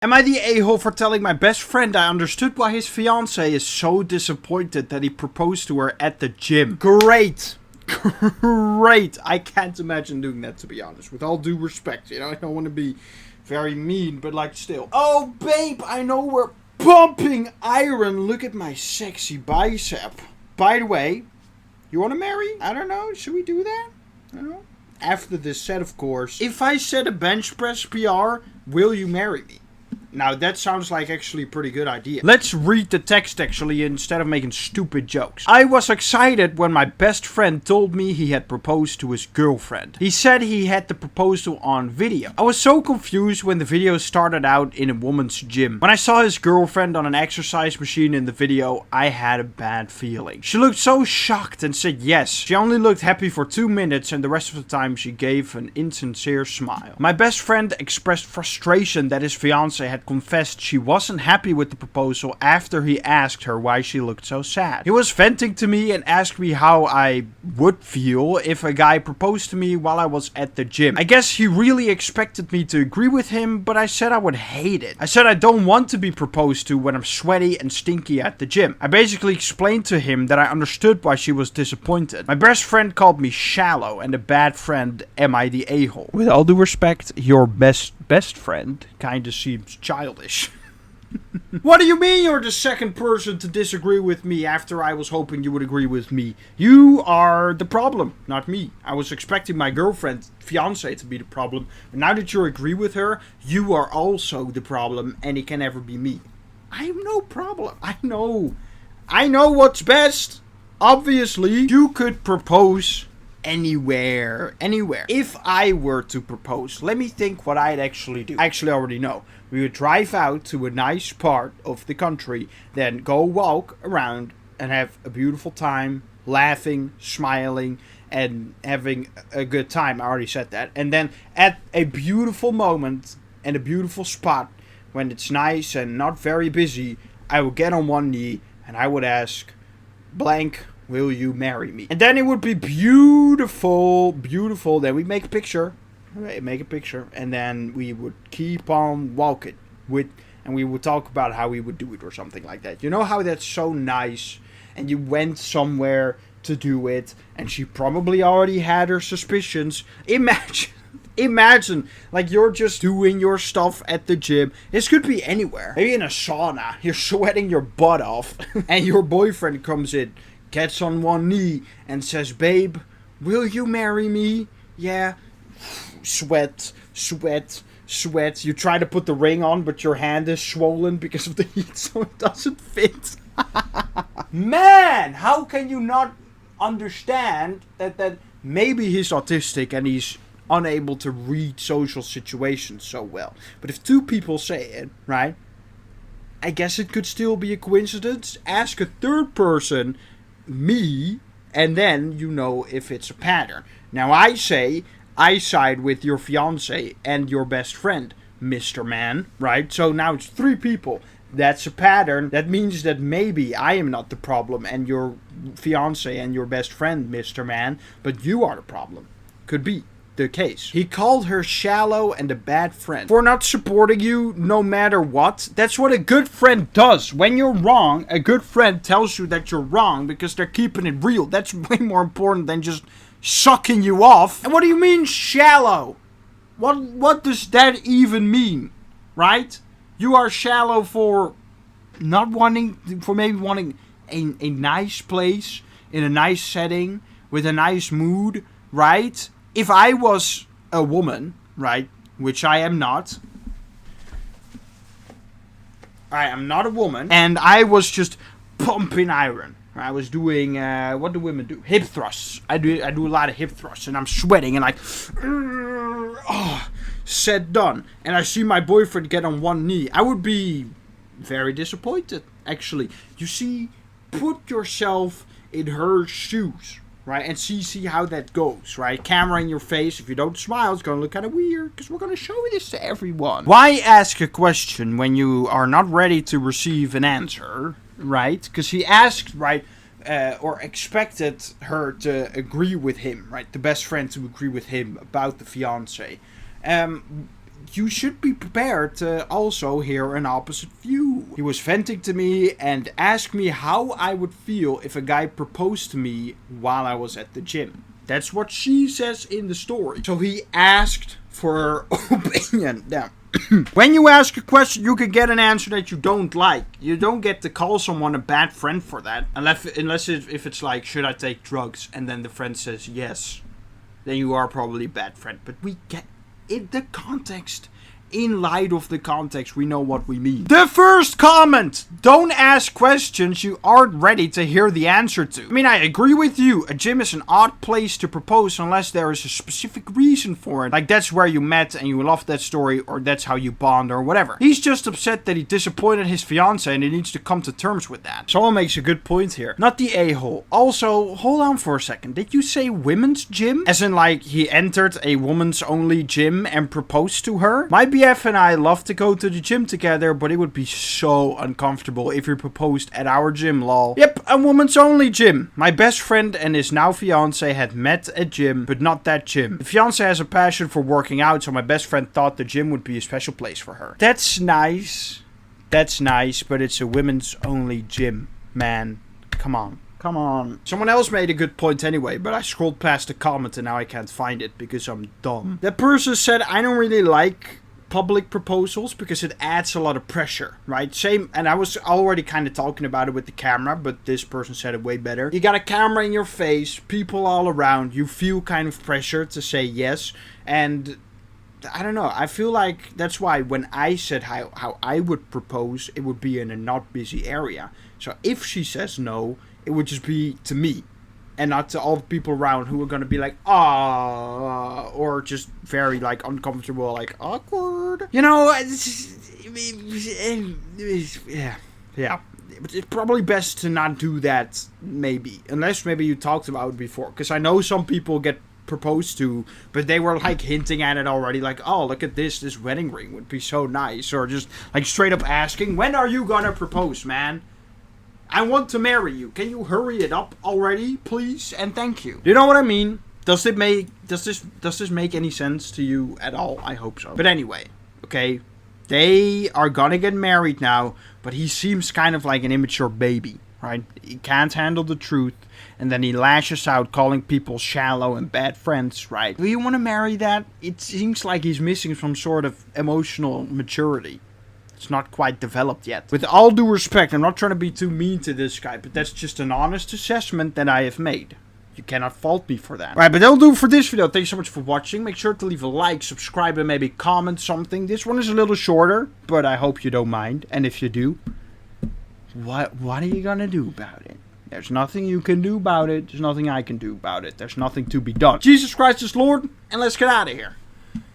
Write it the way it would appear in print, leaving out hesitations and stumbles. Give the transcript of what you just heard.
Am I the a-hole for telling my best friend I understood why his fiancée is so disappointed that he proposed to her at the gym? Great! Great! I can't imagine doing that, to be honest. With all due respect, I don't want to be very mean, but like still. Oh, babe, I know we're pumping iron. Look at my sexy bicep. By the way, you want to marry? I don't know. Should we do that? I don't know. After this set, of course. If I set a bench press PR, will you marry me? Now, that sounds like actually a pretty good idea. Let's read the text actually instead of making stupid jokes. I was excited when my best friend told me he had proposed to his girlfriend. He said he had the proposal on video. I was so confused when the video started out in a woman's gym. When I saw his girlfriend on an exercise machine in the video, I had a bad feeling. She looked so shocked and said yes. She only looked happy for 2 minutes and the rest of the time she gave an insincere smile. My best friend expressed frustration that his fiancée had confessed she wasn't happy with the proposal after he asked her why she looked so sad. He was venting to me and asked me how I would feel if a guy proposed to me while I was at the gym. I guess he really expected me to agree with him, but I said I would hate it. I said I don't want to be proposed to when I'm sweaty and stinky at the gym. I basically explained to him that I understood why she was disappointed. My best friend called me shallow and a bad friend, am I the a-hole? With all due respect, your best friend kinda seems childish. What do you mean you're the second person to disagree with me after I was hoping you would agree with me? You are the problem, not me. I was expecting my girlfriend, fiancé, to be the problem. But now that you agree with her, you are also the problem and it can never be me. I have no problem. I know what's best. Obviously, you could propose anywhere. If I were to propose, let me think what I'd actually do. I actually already know. We would drive out to a nice part of the country, then go walk around and have a beautiful time, laughing, smiling, and having a good time. I already said that. And then at a beautiful moment and a beautiful spot, when it's nice and not very busy, I would get on one knee and I would ask, blank, will you marry me? And then it would be beautiful. Then we make a picture. And then we would keep on walking and we would talk about how we would do it or something like that. You know how that's so nice? And you went somewhere to do it, and she probably already had her suspicions. Imagine, like, you're just doing your stuff at the gym. This could be anywhere. Maybe in a sauna. You're sweating your butt off, and your boyfriend comes in, gets on one knee, and says, babe, will you marry me? Yeah. Sweat. You try to put the ring on, but your hand is swollen because of the heat, so it doesn't fit. Man, how can you not understand that maybe he's autistic and he's unable to read social situations so well. But if two people say it, right, I guess it could still be a coincidence. Ask a third person, me, and then you know if it's a pattern. Now I say, I side with your fiancé and your best friend, Mr. Man, right? So now it's 3 people. That's a pattern. That means that maybe I am not the problem and your fiancé and your best friend, Mr. Man, but you are the problem. Could be the case. He called her shallow and a bad friend for not supporting you no matter what. That's what a good friend does. When you're wrong, a good friend tells you that you're wrong because they're keeping it real. That's way more important than just sucking you off. And what do you mean shallow? What does that even mean? Right? You are shallow for not wanting, for maybe wanting a nice place in a nice setting with a nice mood, right? If I was a woman, right, which I am not. I am not a woman. And I was just pumping iron. I was doing, what do women do? Hip thrusts. I do a lot of hip thrusts and I'm sweating and like, said done. And I see my boyfriend get on one knee. I would be very disappointed, actually. You see, put yourself in her shoes, right? And see how that goes, right? Camera in your face. If you don't smile, it's going to look kind of weird because we're going to show this to everyone. Why ask a question when you are not ready to receive an answer? Right, because he asked, right, or expected her to agree with him, right, the best friend to agree with him about the fiancé. you should be prepared to also hear an opposite view. He was venting to me and asked me how I would feel if a guy proposed to me while I was at the gym. That's what she says in the story. So he asked for her opinion. Now, when you ask a question, you can get an answer that you don't like. You don't get to call someone a bad friend for that. Unless if it's like, should I take drugs? And then the friend says yes. Then you are probably a bad friend. But we get in the context. In light of the context, we know what we mean. The first comment! Don't ask questions you aren't ready to hear the answer to. I mean, I agree with you. A gym is an odd place to propose unless there is a specific reason for it. Like, that's where you met and you love that story, or that's how you bond, or whatever. He's just upset that he disappointed his fiancée and he needs to come to terms with that. Someone makes a good point here. Not the a-hole. Also, hold on for a second. Did you say women's gym? As in, like, he entered a woman's only gym and proposed to her? My BF and I love to go to the gym together, but it would be so uncomfortable if he proposed at our gym, lol. Yep, a woman's only gym. My best friend and his now fiancé had met at gym, but not that gym. The fiancé has a passion for working out, so my best friend thought the gym would be a special place for her. That's nice. That's nice, but it's a women's only gym, man. Come on. Come on. Someone else made a good point anyway, but I scrolled past the comment and now I can't find it because I'm dumb. That person said, I don't really like public proposals because it adds a lot of pressure, right? Same, and I was already kind of talking about it with the camera, but this person said it way better. You got a camera in your face, people all around, you feel kind of pressure to say yes, and I don't know, I feel like that's why when I said how I would propose, it would be in a not busy area. So if she says no, it would just be to me. And not to all the people around who are going to be like, ah, or just very, like, uncomfortable, like, awkward. You know, yeah. But it's probably best to not do that, maybe. Unless maybe you talked about it before. Because I know some people get proposed to, but they were, like, hinting at it already. Like, oh, look at this. This wedding ring would be so nice. Or just, like, straight up asking, when are you going to propose, man? I want to marry you. Can you hurry it up already, please? And thank you. Do you know what I mean? Does this make any sense to you at all? I hope so. But anyway, okay, they are gonna get married now, but he seems kind of like an immature baby, right? He can't handle the truth, and then he lashes out calling people shallow and bad friends, right? Do you want to marry that? It seems like he's missing some sort of emotional maturity. It's not quite developed yet. With all due respect, I'm not trying to be too mean to this guy, but that's just an honest assessment that I have made. You cannot fault me for that. Right, but that'll do for this video. Thanks so much for watching. Make sure to leave a like, subscribe, and maybe comment something. This one is a little shorter, but I hope you don't mind. And if you do, what are you gonna do about it? There's nothing you can do about it. There's nothing I can do about it. There's nothing to be done. Jesus Christ is Lord, and let's get out of here.